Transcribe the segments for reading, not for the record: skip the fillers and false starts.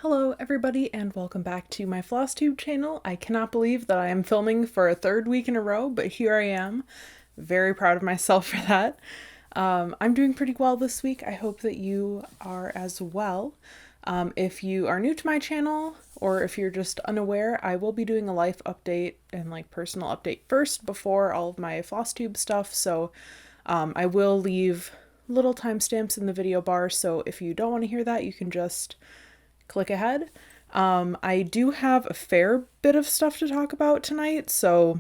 Hello everybody and welcome back to my Flosstube channel. I cannot believe that I am filming for a third week in a row, but here I am. Very proud of myself for that. I'm doing pretty well this week. I hope that you are as well. If you are new to my channel or if you're just unaware, I will be doing a life update and personal update first before all of my Flosstube stuff. So I will leave little timestamps in the video bar. So if you don't want to hear that, you can just click ahead. I do have a fair bit of stuff to talk about tonight, so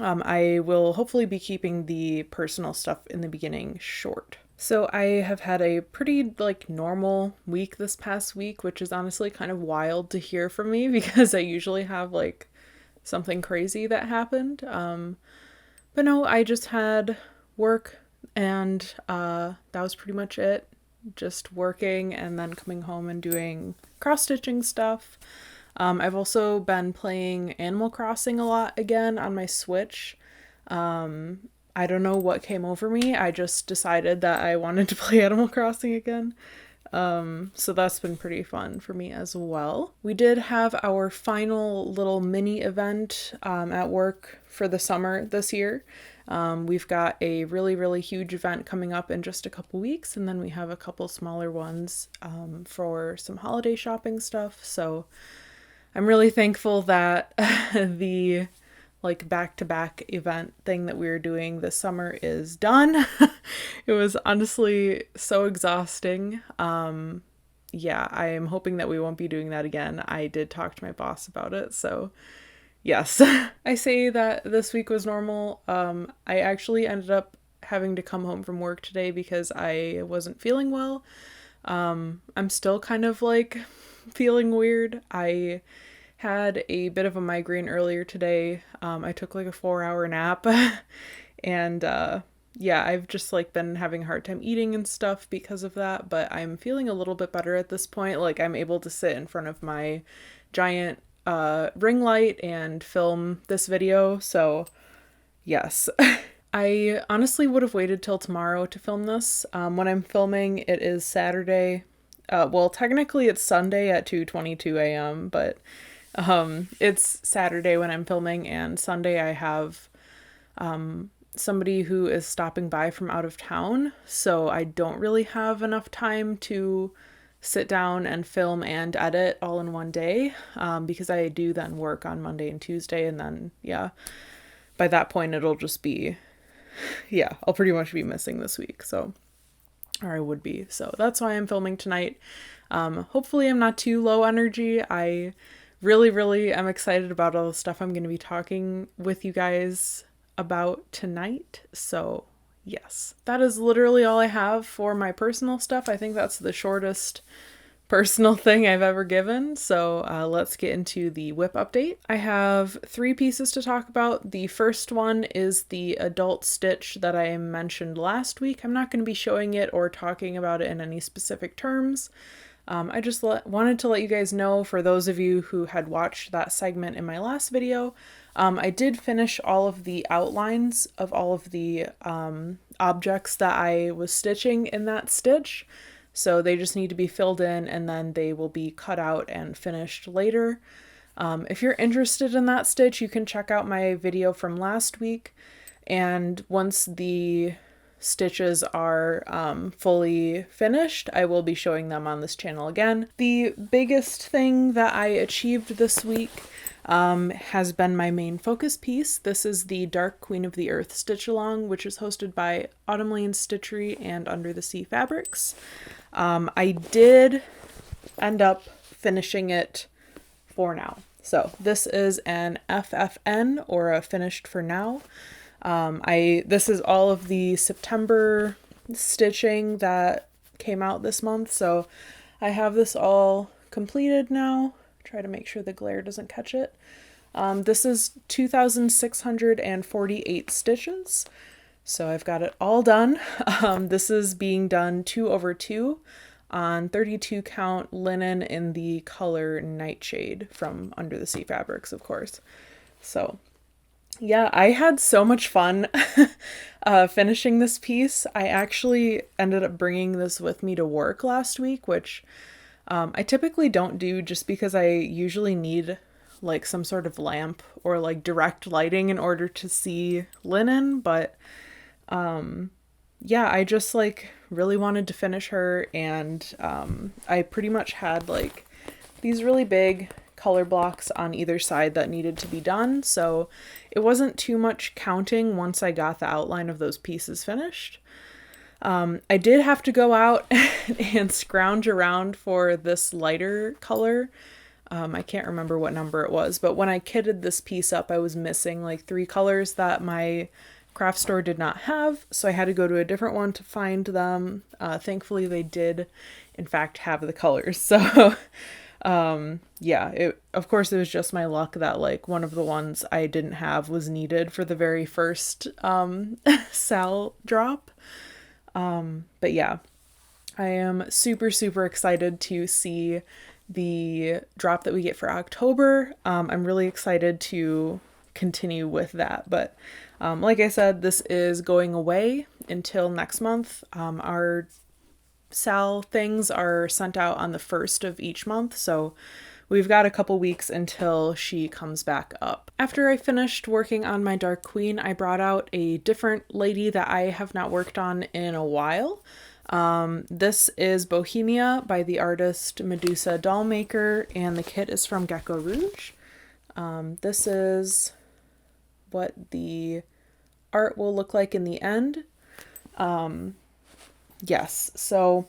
I will hopefully be keeping the personal stuff in the beginning short. So I have had a pretty normal week this past week, which is honestly kind of wild to hear from me because I usually have something crazy that happened. But no, I just had work and that was pretty much it. Just working and then coming home and doing cross-stitching stuff. I've also been playing Animal Crossing a lot again on my Switch. I don't know what came over me. I just decided that I wanted to play Animal Crossing again. So that's been pretty fun for me as well. We did have our final little mini event at work for the summer this year. We've got a really huge event coming up in just a couple weeks, and then we have a couple smaller ones for some holiday shopping stuff. So I'm really thankful that the back-to-back event thing that we were doing this summer is done. It was honestly so exhausting. Yeah, I am hoping that we won't be doing that again. I did talk to my boss about it, so yes. I say that this week was normal. I actually ended up having to come home from work today because I wasn't feeling well. I'm still kind of feeling weird. I had a bit of a migraine earlier today. I took a 4-hour nap and yeah, I've just been having a hard time eating and stuff because of that, but I'm feeling a little bit better at this point. I'm able to sit in front of my giant ring light and film this video, so yes. I honestly would have waited till tomorrow to film this. When I'm filming, it is Saturday. Well, technically it's Sunday at 2:22 a.m., but it's Saturday when I'm filming, and Sunday I have somebody who is stopping by from out of town, so I don't really have enough time to sit down and film and edit all in one day, because I do then work on Monday and Tuesday, and then yeah, by that point it'll just be, yeah, I'll pretty much be missing this week, so, or I would be, so that's why I'm filming tonight. Hopefully I'm not too low energy. I really am excited about all the stuff I'm going to be talking with you guys about tonight, so yes, that is literally all I have for my personal stuff. I think that's the shortest personal thing I've ever given, so let's get into the whip update. I have 3 pieces to talk about. The first one is the adult stitch that I mentioned last week. I'm not going to be showing it or talking about it in any specific terms. I just wanted to let you guys know, for those of you who had watched that segment in my last video, I did finish all of the outlines of all of the objects that I was stitching in that stitch. So they just need to be filled in and then they will be cut out and finished later. If you're interested in that stitch, you can check out my video from last week. And once the stitches are fully finished, I will be showing them on this channel again. The biggest thing that I achieved this week has been my main focus piece. This is the Dark Queen of the Earth stitch along, which is hosted by Autumn Lane Stitchery and Under the Sea Fabrics. I did end up finishing it for now. So this is an FFN, or a finished for now. This is all of the September stitching that came out this month, so I have this all completed now. Try to make sure the glare doesn't catch it. This is 2,648 stitches, so I've got it all done. This is being done 2/2 on 32 count linen in the color Nightshade from Under the Sea Fabrics, of course. So yeah, I had so much fun finishing this piece. I actually ended up bringing this with me to work last week, which I typically don't do, just because I usually need like some sort of lamp or like direct lighting in order to see linen, but yeah, I just like really wanted to finish her, and I pretty much had like these really big color blocks on either side that needed to be done, so it wasn't too much counting once I got the outline of those pieces finished. I did have to go out and scrounge around for this lighter color. I can't remember what number it was, but when I kitted this piece up, I was missing like 3 colors that my craft store did not have, so I had to go to a different one to find them. Thankfully, they did, in fact, have the colors. So, yeah, of course, it was just my luck that like one of the ones I didn't have was needed for the very first Sal drop. But yeah, I am super, super excited to see the drop that we get for October. I'm really excited to continue with that. But like I said, this is going away until next month. Our Sal things are sent out on the 1st of each month, so we've got a couple weeks until she comes back up. After I finished working on my Dark Queen, I brought out a different lady that I have not worked on in a while. This is Bohemia by the artist Medusa Dollmaker, and the kit is from Gecko Rouge. This is what the art will look like in the end. Yes, so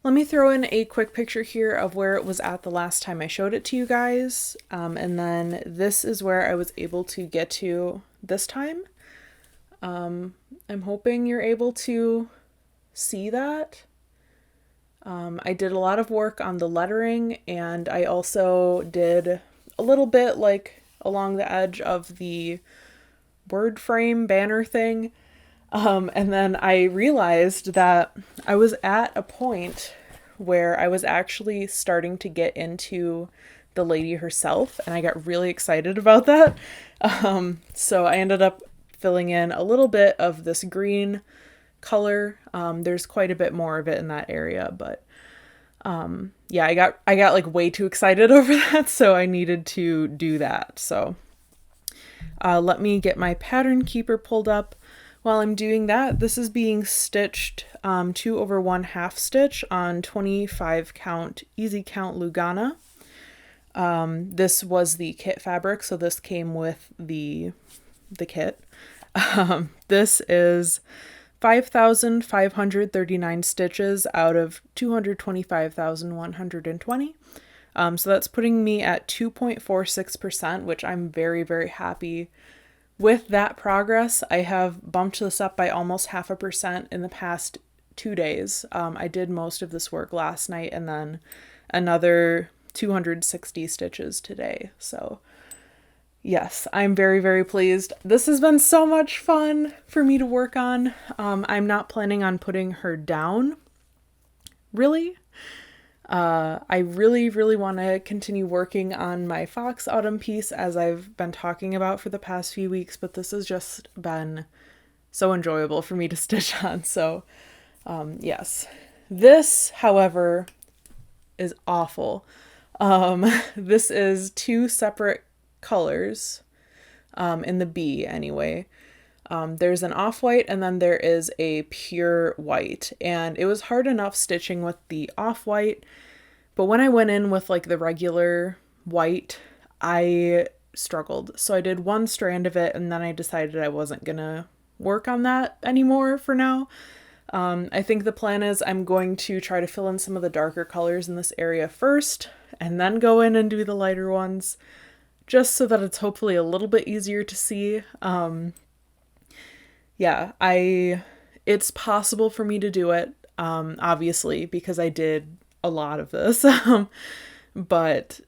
let me throw in a quick picture here of where it was at the last time I showed it to you guys. And then this is where I was able to get to this time. I'm hoping you're able to see that. I did a lot of work on the lettering, and I also did a little bit like along the edge of the word frame banner thing. And then I realized that I was at a point where I was actually starting to get into the lady herself, and I got really excited about that. So I ended up filling in a little bit of this green color. There's quite a bit more of it in that area, but yeah, I got like way too excited over that, so I needed to do that. So let me get my pattern keeper pulled up. While I'm doing that, this is being stitched 2/1/2 stitch on 25 count easy count Lugana. This was the kit fabric, so this came with the kit. This is 5,539 stitches out of 225,120. So that's putting me at 2.46%, which I'm very, very happy with that progress. I have bumped this up by almost 0.5% in the past 2 days. I did most of this work last night and then another 260 stitches today. So yes, I'm very, very pleased. This has been so much fun for me to work on. I'm not planning on putting her down, really. I really, really want to continue working on my Fox Autumn piece, as I've been talking about for the past few weeks, but this has just been so enjoyable for me to stitch on. So, yes. This, however, is awful. This is 2 separate colors, in the B anyway. There's an off-white and then there is a pure white, and it was hard enough stitching with the off-white, but when I went in with like the regular white, I struggled. So I did 1 strand of it, and then I decided I wasn't gonna work on that anymore for now. I think the plan is I'm going to try to fill in some of the darker colors in this area first, and then go in and do the lighter ones, just so that it's hopefully a little bit easier to see. Yeah, it's possible for me to do it, obviously, because I did a lot of this, but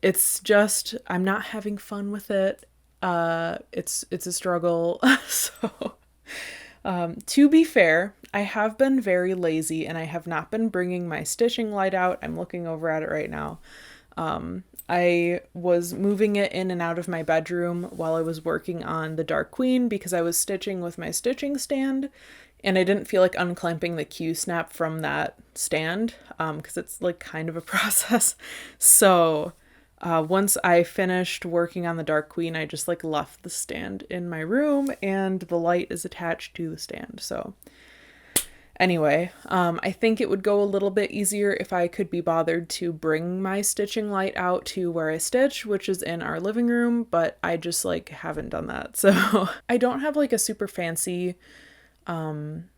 it's just, I'm not having fun with it. It's a struggle. So, to be fair, I have been very lazy and I have not been bringing my stitching light out. I'm looking over at it right now. I was moving it in and out of my bedroom while I was working on the Dark Queen because I was stitching with my stitching stand And I didn't feel like unclamping the Q-snap from that stand, because it's like kind of a process. So once I finished working on the Dark Queen, I just like left the stand in my room and the light is attached to the stand. So anyway, I think it would go a little bit easier if I could be bothered to bring my stitching light out to where I stitch, which is in our living room, but I just like haven't done that. So I don't have like a super fancy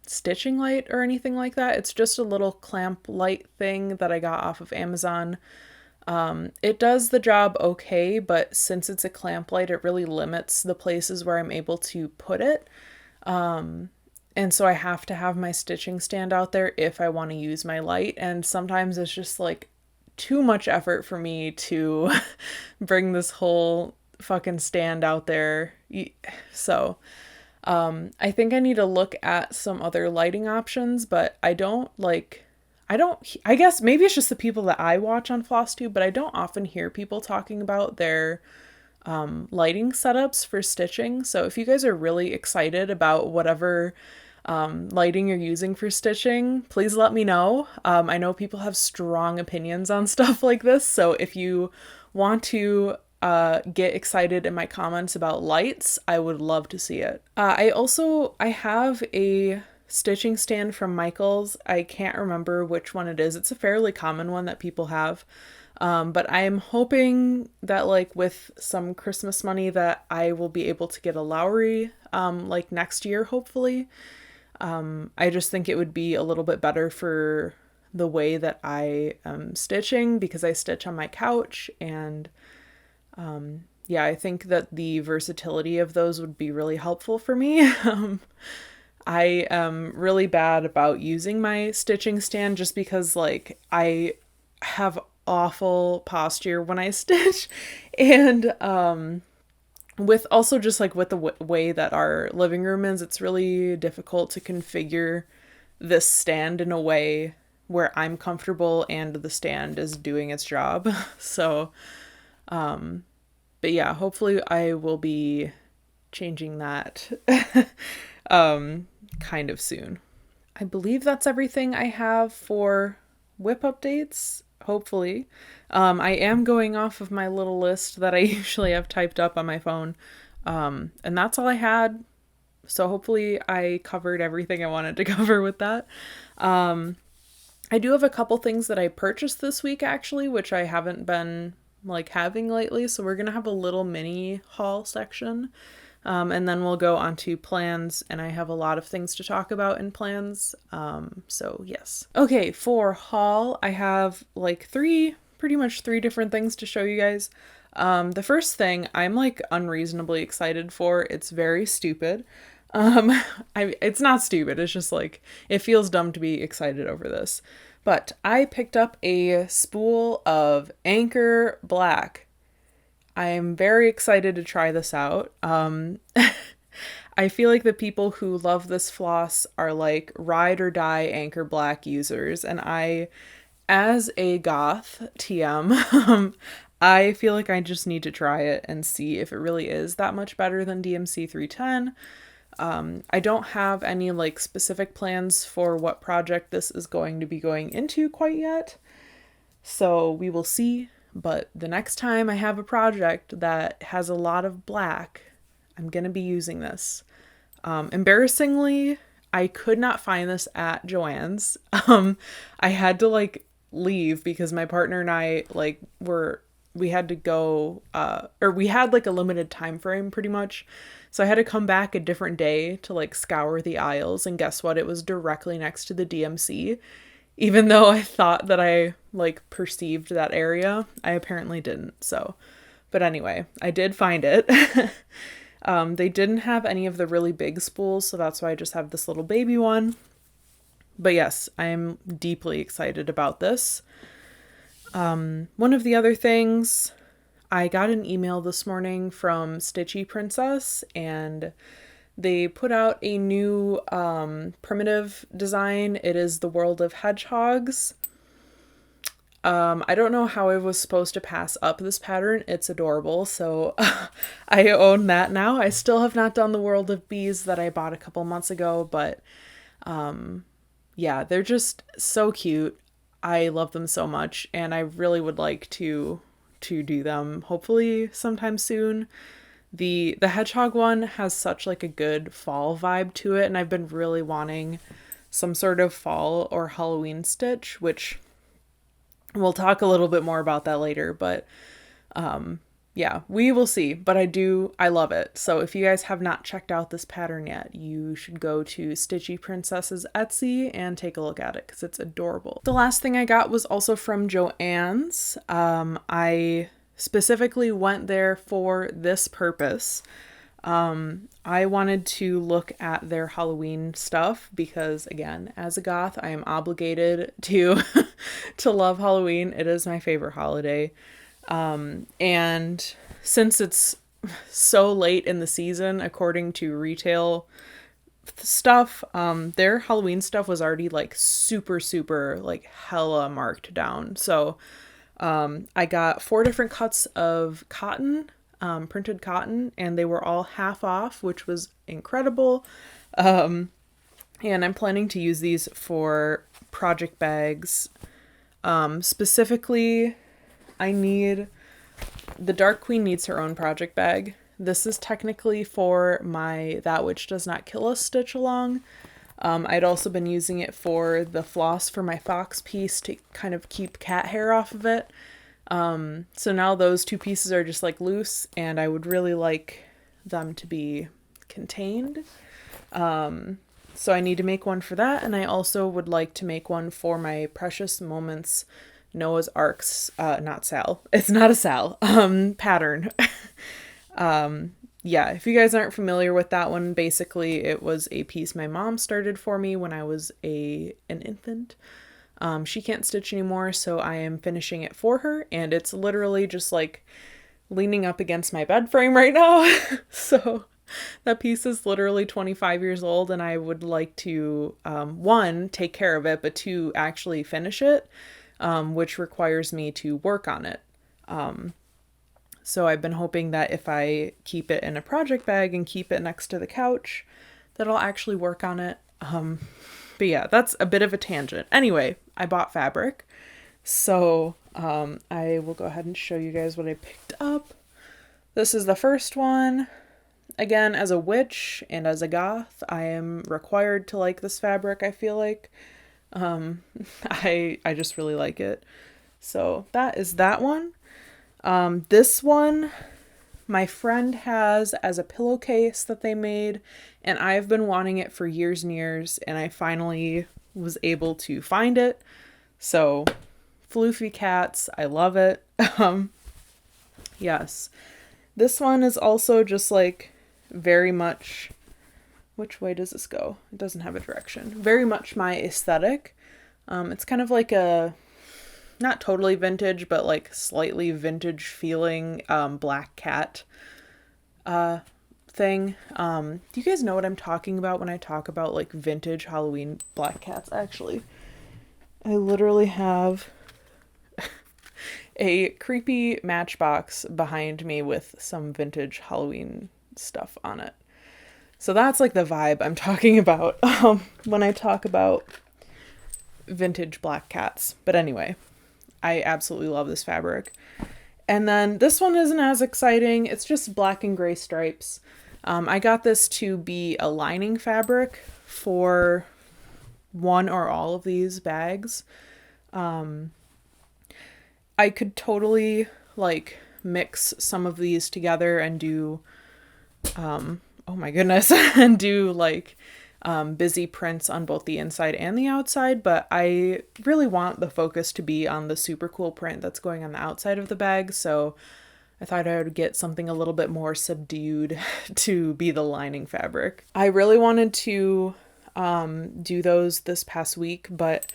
stitching light or anything like that. It's just a little clamp light thing that I got off of Amazon. It does the job okay, but since it's a clamp light, it really limits the places where I'm able to put it. And so I have to have my stitching stand out there if I want to use my light. And sometimes it's just like too much effort for me to bring this whole fucking stand out there. So I think I need to look at some other lighting options, but I guess maybe it's just the people that I watch on Flosstube, but I don't often hear people talking about their lighting setups for stitching. So if you guys are really excited about whatever lighting you're using for stitching, please let me know. I know people have strong opinions on stuff like this, so if you want to get excited in my comments about lights, I would love to see it. I have a stitching stand from Michaels. I can't remember which one it is. It's a fairly common one that people have. But I'm hoping that like with some Christmas money that I will be able to get a Lowry like next year, hopefully. I just think it would be a little bit better for the way that I am stitching because I stitch on my couch, and yeah, I think that the versatility of those would be really helpful for me. I am really bad about using my stitching stand just because like I have awful posture when I stitch, and with also just like with the way that our living room is, it's really difficult to configure this stand in a way where I'm comfortable and the stand is doing its job. So but yeah, hopefully I will be changing that kind of soon. I believe that's everything I have for whip updates, hopefully. I am going off of my little list that I usually have typed up on my phone, and that's all I had. So hopefully I covered everything I wanted to cover with that. I do have a couple things that I purchased this week actually, which I haven't been like having lately. So we're gonna have a little mini haul section. And then we'll go on to plans, and I have a lot of things to talk about in plans. So yes. Okay, for haul, I have like pretty much three different things to show you guys. The first thing I'm like unreasonably excited for. It's very stupid. It's not stupid. It's just like, it feels dumb to be excited over this. But I picked up a spool of Anchor Black. I'm very excited to try this out. I feel like the people who love this floss are like ride or die Anchor Black users. And I, as a goth TM, I feel like I just need to try it and see if it really is that much better than DMC 310. I don't have any like specific plans for what project this is going to be going into quite yet. So we will see. But the next time I have a project that has a lot of black, I'm going to be using this. Embarrassingly, I could not find this at Joann's. I had to like leave because my partner and I like we had to go, or we had like a limited time frame pretty much. So I had to come back a different day to like scour the aisles, and guess what? It was directly next to the DMC. Even though I thought that I like perceived that area, I apparently didn't. So, but anyway, I did find it. They didn't have any of the really big spools, so that's why I just have this little baby one. But yes, I am deeply excited about this. One of the other things, I got an email this morning from Stitchy Princess, and they put out a new primitive design. It is the World of Hedgehogs. I don't know how I was supposed to pass up this pattern. It's adorable, so I own that now. I still have not done the World of Bees that I bought a couple months ago, but Yeah, they're just so cute. I love them so much, and I really would like to do them hopefully sometime soon. The hedgehog one has such like a good fall vibe to it, and I've been really wanting some sort of fall or Halloween stitch, which we'll talk a little bit more about that later, but yeah, we will see. But I love it. So if you guys have not checked out this pattern yet, you should go to Stitchy Princess's Etsy and take a look at it because it's adorable. The last thing I got was also from Joann's. I specifically went there for this purpose. I wanted to look at their Halloween stuff because, again, as a goth, I am obligated to to love Halloween. It is my favorite holiday. And since it's so late in the season, according to retail stuff, their Halloween stuff was already like super, super like hella marked down. So, I got 4 different cuts of cotton, printed cotton, and they were all half off, which was incredible. And I'm planning to use these for project bags. Specifically, the Dark Queen needs her own project bag. This is technically for my That Which Does Not Kill Us stitch along. I'd also been using it for the floss for my fox piece to kind of keep cat hair off of it. So now those 2 pieces are just like loose, and I would really like them to be contained. So I need to make one for that, and I also would like to make one for my Precious Moments Noah's Arks, not Sal. It's not a Sal, pattern. Yeah, if you guys aren't familiar with that one, basically it was a piece my mom started for me when I was an infant. She can't stitch anymore, so I am finishing it for her, and it's literally just like leaning up against my bed frame right now. So that piece is literally 25 years old, and I would like to, 1, take care of it, but 2, actually finish it, which requires me to work on it. So I've been hoping that if I keep it in a project bag and keep it next to the couch, that I'll actually work on it. But yeah, that's a bit of a tangent. Anyway, I bought fabric. So I will go ahead and show you guys what I picked up. This is the first one. Again, as a witch and as a goth, I am required to like this fabric, I feel like. I just really like it. So that is that one. This one, my friend has as a pillowcase that they made, and I've been wanting it for years and years, and I finally was able to find it. So, floofy cats, I love it. Yes. This one is also just like very much, which way does this go? It doesn't have a direction. Very much my aesthetic. It's kind of like a, not totally vintage, but like slightly vintage feeling black cat thing. Do you guys know what I'm talking about when I talk about like vintage Halloween black cats? Actually, I literally have a creepy matchbox behind me with some vintage Halloween stuff on it. So that's like the vibe I'm talking about when I talk about vintage black cats. But anyway, I absolutely love this fabric. And then this one isn't as exciting. It's just black and gray stripes. I got this to be a lining fabric for one or all of these bags. I could totally like mix some of these together and do, oh my goodness, and do like busy prints on both the inside and the outside, but I really want the focus to be on the super cool print that's going on the outside of the bag, so I thought I would get something a little bit more subdued to be the lining fabric. I really wanted to do those this past week, but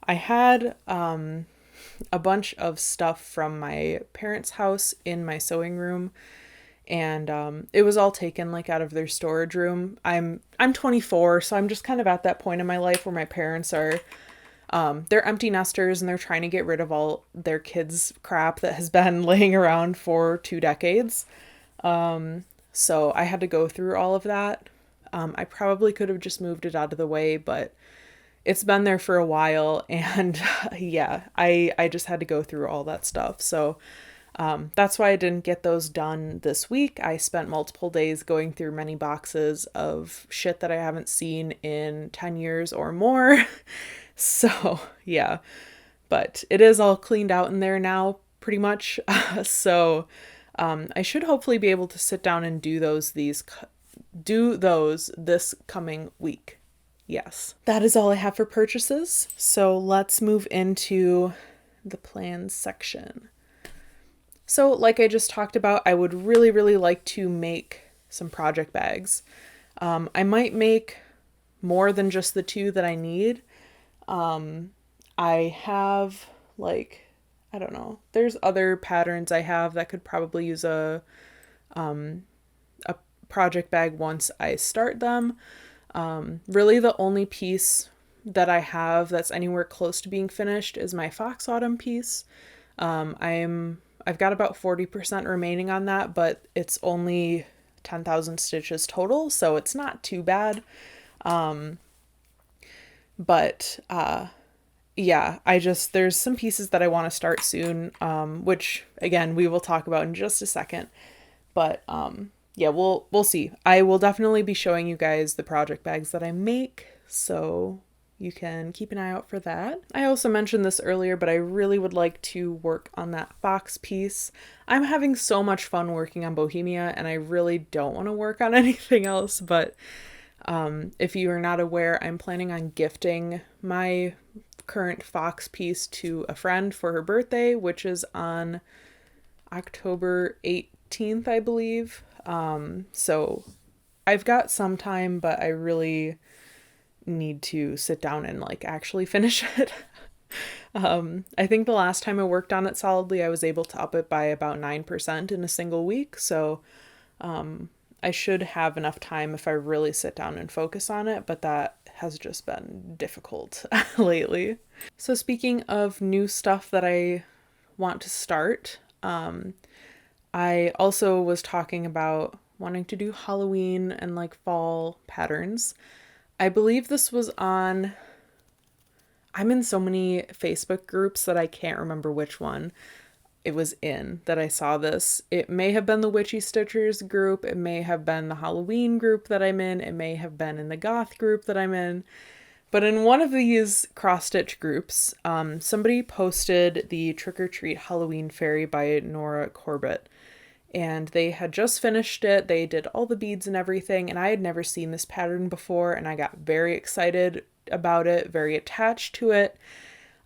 I had a bunch of stuff from my parents' house in my sewing room, and it was all taken like out of their storage room. I'm 24, so I'm just kind of at that point in my life where my parents are they're empty nesters and they're trying to get rid of all their kids' crap that has been laying around for 2 decades. So I had to go through all of that. I probably could have just moved it out of the way, but it's been there for a while, and yeah, I just had to go through all that stuff. So that's why I didn't get those done this week. I spent multiple days going through many boxes of shit that I haven't seen in 10 years or more. So yeah, but it is all cleaned out in there now, pretty much. So I should hopefully be able to sit down and do those this coming week. Yes, that is all I have for purchases. So let's move into the plans section. So like I just talked about, I would really, really like to make some project bags. I might make more than just the 2 that I need. I have I don't know, there's other patterns I have that could probably use a project bag once I start them. Really the only piece that I have that's anywhere close to being finished is my Fox Autumn piece. I've got about 40% remaining on that, but it's only 10,000 stitches total, so it's not too bad. Yeah, there's some pieces that I want to start soon, which again, we will talk about in just a second. But yeah, we'll see. I will definitely be showing you guys the project bags that I make, so you can keep an eye out for that. I also mentioned this earlier, but I really would like to work on that fox piece. I'm having so much fun working on Bohemia, and I really don't want to work on anything else, but if you are not aware, I'm planning on gifting my current fox piece to a friend for her birthday, which is on October 18th, I believe. So I've got some time, but I really need to sit down and actually finish it. I think the last time I worked on it solidly, I was able to up it by about 9% in a single week. So, I should have enough time if I really sit down and focus on it, but that has just been difficult lately. So speaking of new stuff that I want to start, I also was talking about wanting to do Halloween and fall patterns. I believe this was I'm in so many Facebook groups that I can't remember which one it was in that I saw this. It may have been the Witchy Stitchers group. It may have been the Halloween group that I'm in. It may have been in the Goth group that I'm in. But in one of these cross-stitch groups, somebody posted the Trick or Treat Halloween Fairy by Nora Corbett. And they had just finished it. They did all the beads and everything. And I had never seen this pattern before. And I got very excited about it, very attached to it.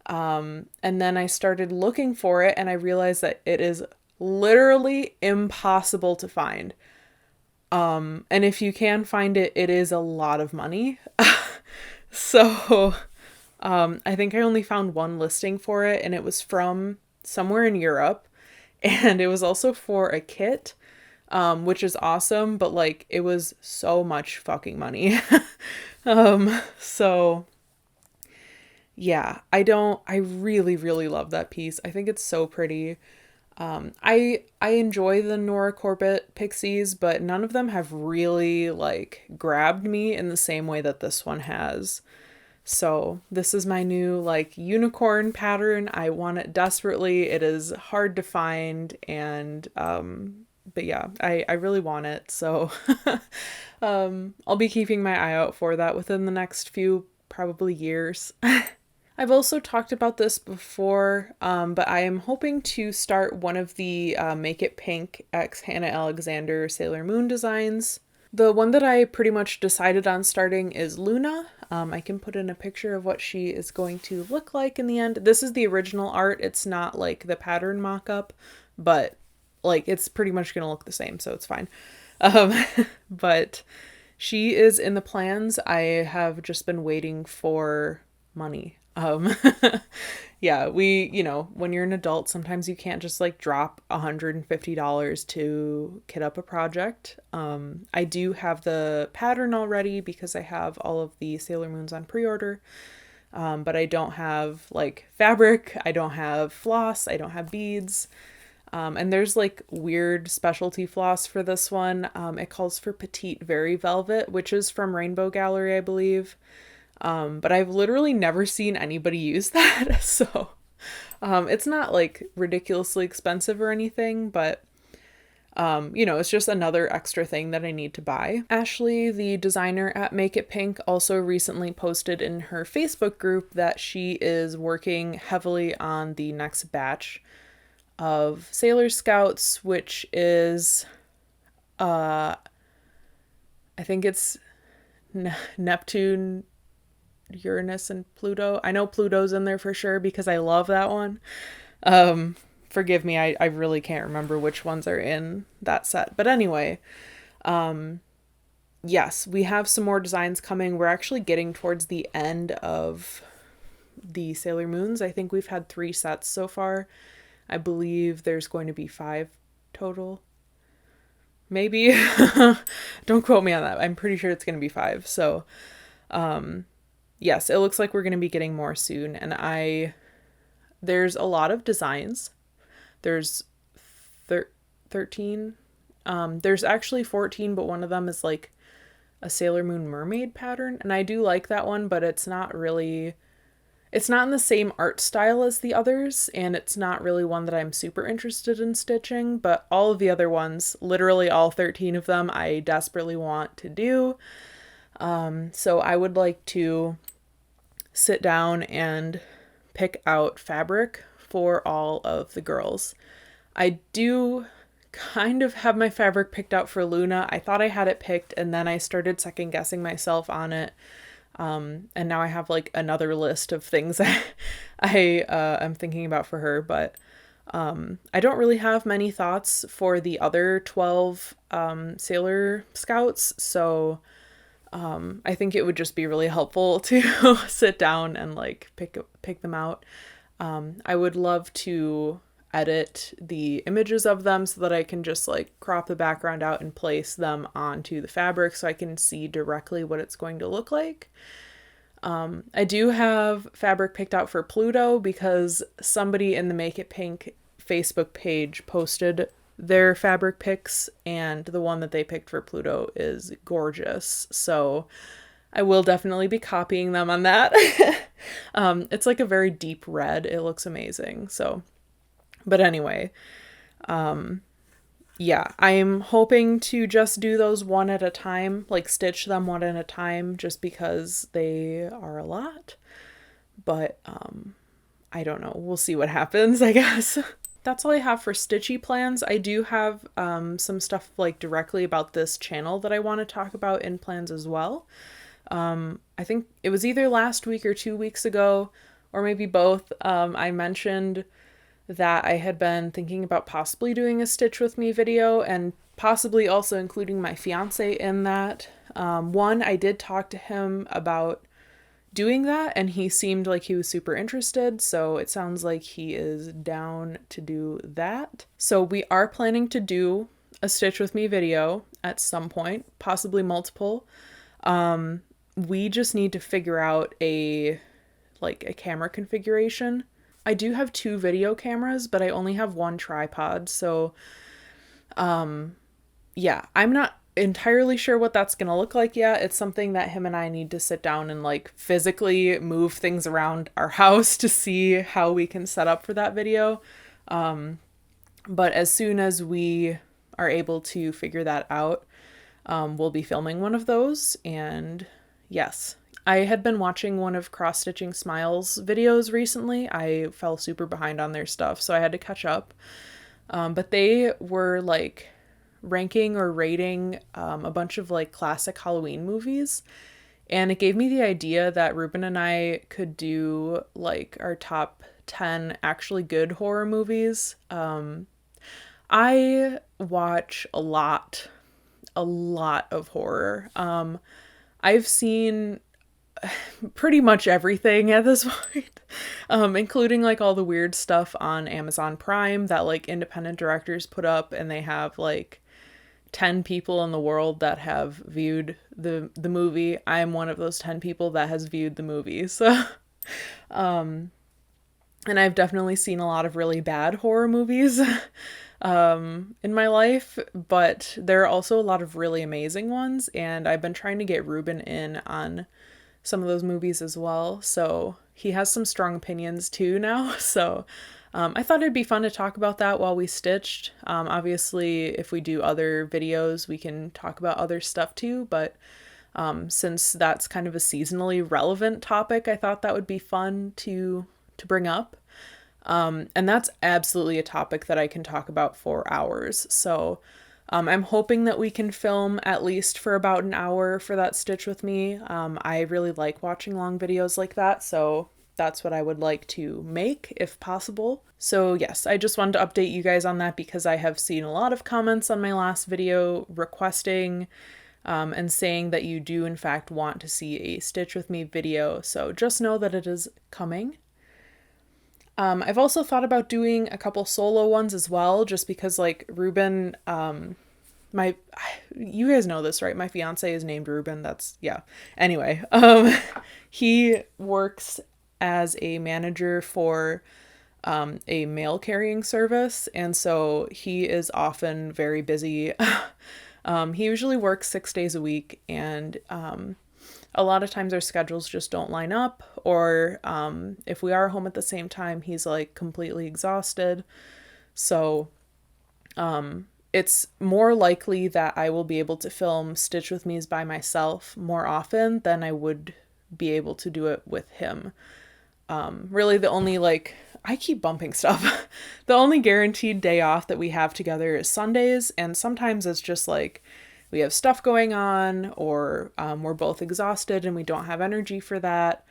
And then I started looking for it and I realized that it is literally impossible to find. And if you can find it, it is a lot of money. So, I think I only found one listing for it and it was from somewhere in Europe and it was also for a kit, which is awesome, but it was so much fucking money. So yeah, I really, really love that piece. I think it's so pretty. I enjoy the Nora Corbett pixies, but none of them have really grabbed me in the same way that this one has. So this is my new unicorn pattern. I want it desperately. It is hard to find and but yeah, I really want it. So I'll be keeping my eye out for that within the next few probably years. I've also talked about this before, but I am hoping to start one of the Make It Pink x Hannah Alexander Sailor Moon designs. The one that I pretty much decided on starting is Luna. I can put in a picture of what she is going to look like in the end. This is the original art. It's not the pattern mock-up, but it's pretty much going to look the same, so it's fine. But she is in the plans. I have just been waiting for money. Yeah, when you're an adult, sometimes you can't just drop $150 to kit up a project. I do have the pattern already because I have all of the Sailor Moons on pre-order. But I don't have fabric, I don't have floss, I don't have beads. And there's like weird specialty floss for this one. It calls for Petite Very Velvet, which is from Rainbow Gallery, I believe. But I've literally never seen anybody use that. So it's not like ridiculously expensive or anything, but it's just another extra thing that I need to buy. Ashley, the designer at Make It Pink, also recently posted in her Facebook group that she is working heavily on the next batch of Sailor Scouts, which is, I think it's Neptune, Uranus, and Pluto. I know Pluto's in there for sure because I love that one. Forgive me, I really can't remember which ones are in that set. But anyway, yes, we have some more designs coming. We're actually getting towards the end of the Sailor Moons. I think we've had 3 sets so far. I believe there's going to be 5 total. Maybe. Don't quote me on that. I'm pretty sure it's going to be 5. So, yes, it looks like we're going to be getting more soon. And there's a lot of designs. There's 13. There's actually 14, but one of them is like a Sailor Moon mermaid pattern. And I do like that one, but it's not in the same art style as the others. And it's not really one that I'm super interested in stitching, but all of the other ones, literally all 13 of them, I desperately want to do. So I would like to sit down and pick out fabric for all of the girls. I do kind of have my fabric picked out for Luna. I thought I had it picked and then I started second guessing myself on it. And now I have like another list of things I'm thinking about for her, but I don't really have many thoughts for the other 12 Sailor Scouts, so I think it would just be really helpful to sit down and like pick them out. I would love to edit the images of them so that I can just like crop the background out and place them onto the fabric so I can see directly what it's going to look like. I do have fabric picked out for Pluto because somebody in the Make It Pink Facebook page posted their fabric picks, and the one that they picked for Pluto is gorgeous. So I will definitely be copying them on that. It's like a very deep red. It looks amazing. So, but anyway, yeah, I'm hoping to just do those one at a time, like stitch them one at a time, just because they are a lot. But I don't know. We'll see what happens, I guess. That's all I have for stitchy plans. I do have some stuff like directly about this channel that I want to talk about in plans as well. I think it was either last week or 2 weeks ago, or maybe both. I mentioned that I had been thinking about possibly doing a Stitch With Me video and possibly also including my fiance in that. I did talk to him about doing that and he seemed like he was super interested, so it sounds like he is down to do that. So we are planning to do a Stitch With Me video at some point, possibly multiple. We just need to figure out a camera configuration. I do have 2 video cameras, but I only have 1 tripod, so yeah, I'm not entirely sure what that's gonna look like yet. It's something that him and I need to sit down and like physically move things around our house to see how we can set up for that video. But as soon as we are able to figure that out, we'll be filming one of those. And yes, I had been watching one of Cross Stitching Smiles videos recently. I fell super behind on their stuff, so I had to catch up. But they were like ranking or rating a bunch of like classic Halloween movies, and it gave me the idea that Ruben and I could do like our top 10 actually good horror movies. I watch a lot of horror. I've seen pretty much everything at this point, including like all the weird stuff on Amazon Prime that like independent directors put up, and they have like 10 people in the world that have viewed the movie. I'm one of those 10 people that has viewed the movie. So And I've definitely seen a lot of really bad horror movies in my life, but there are also a lot of really amazing ones, and I've been trying to get Ruben in on some of those movies as well. So he has some strong opinions too now. So I thought it'd be fun to talk about that while we stitched. Obviously, if we do other videos, we can talk about other stuff too, but since that's kind of a seasonally relevant topic, I thought that would be fun to bring up. And that's absolutely a topic that I can talk about for hours. So I'm hoping that we can film at least for about an hour for that Stitch with me. I really like watching long videos like that, so that's what I would like to make if possible. So yes, I just wanted to update you guys on that because I have seen a lot of comments on my last video requesting and saying that you do in fact want to see a Stitch with me video. So just know that it is coming. I've also thought about doing a couple solo ones as well, just because like Ruben, you guys know this, right? My fiance is named Ruben. Yeah. Anyway, he works as a manager for a mail carrying service, and so he is often very busy. He usually works 6 days a week, and a lot of times our schedules just don't line up, or if we are home at the same time, he's like completely exhausted. So it's more likely that I will be able to film Stitch with Me's by myself more often than I would be able to do it with him. Really the only I keep bumping stuff. The only guaranteed day off that we have together is Sundays, and sometimes it's just like we have stuff going on, or we're both exhausted and we don't have energy for that,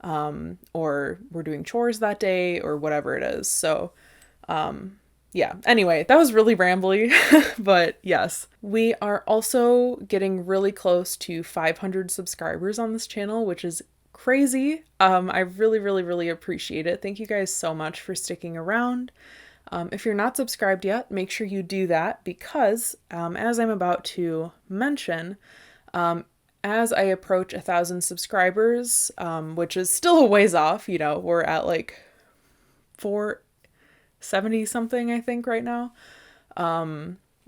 or we're doing chores that day, or whatever it is. So yeah, anyway, that was really rambly, but yes. We are also getting really close to 500 subscribers on this channel, which is crazy. I really, really, really appreciate it. Thank you guys so much for sticking around. If you're not subscribed yet, make sure you do that because, as I'm about to mention, as I approach 1,000 subscribers, which is still a ways off, we're at like 470 something, I think, right now.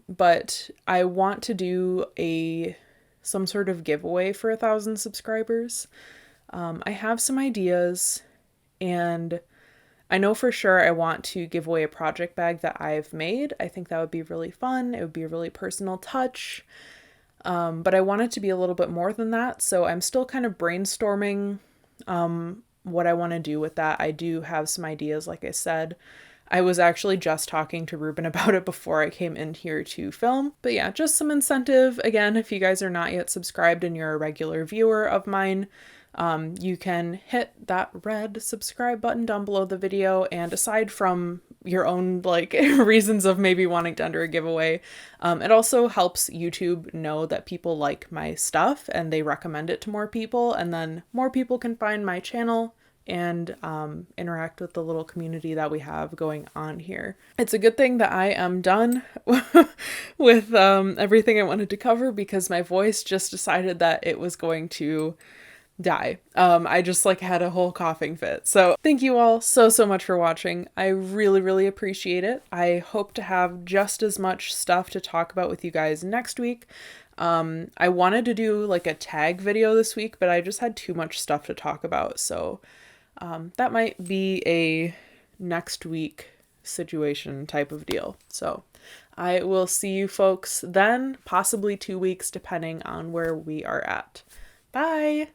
But I want to do some sort of giveaway for 1,000 subscribers. I have some ideas, and I know for sure I want to give away a project bag that I've made. I think that would be really fun. It would be a really personal touch. But I want it to be a little bit more than that. So I'm still kind of brainstorming what I want to do with that. I do have some ideas, like I said. I was actually just talking to Ruben about it before I came in here to film. But yeah, just some incentive. Again, if you guys are not yet subscribed and you're a regular viewer of mine, you can hit that red subscribe button down below the video, and aside from your own reasons of maybe wanting to enter a giveaway, it also helps YouTube know that people like my stuff and they recommend it to more people, and then more people can find my channel and interact with the little community that we have going on here. It's a good thing that I am done with everything I wanted to cover, because my voice just decided that it was going to die. I just had a whole coughing fit. So thank you all so much for watching. I really, really appreciate it. I hope to have just as much stuff to talk about with you guys next week. I wanted to do a tag video this week, but I just had too much stuff to talk about. So that might be a next week situation type of deal. So I will see you folks then, possibly 2 weeks, depending on where we are at. Bye!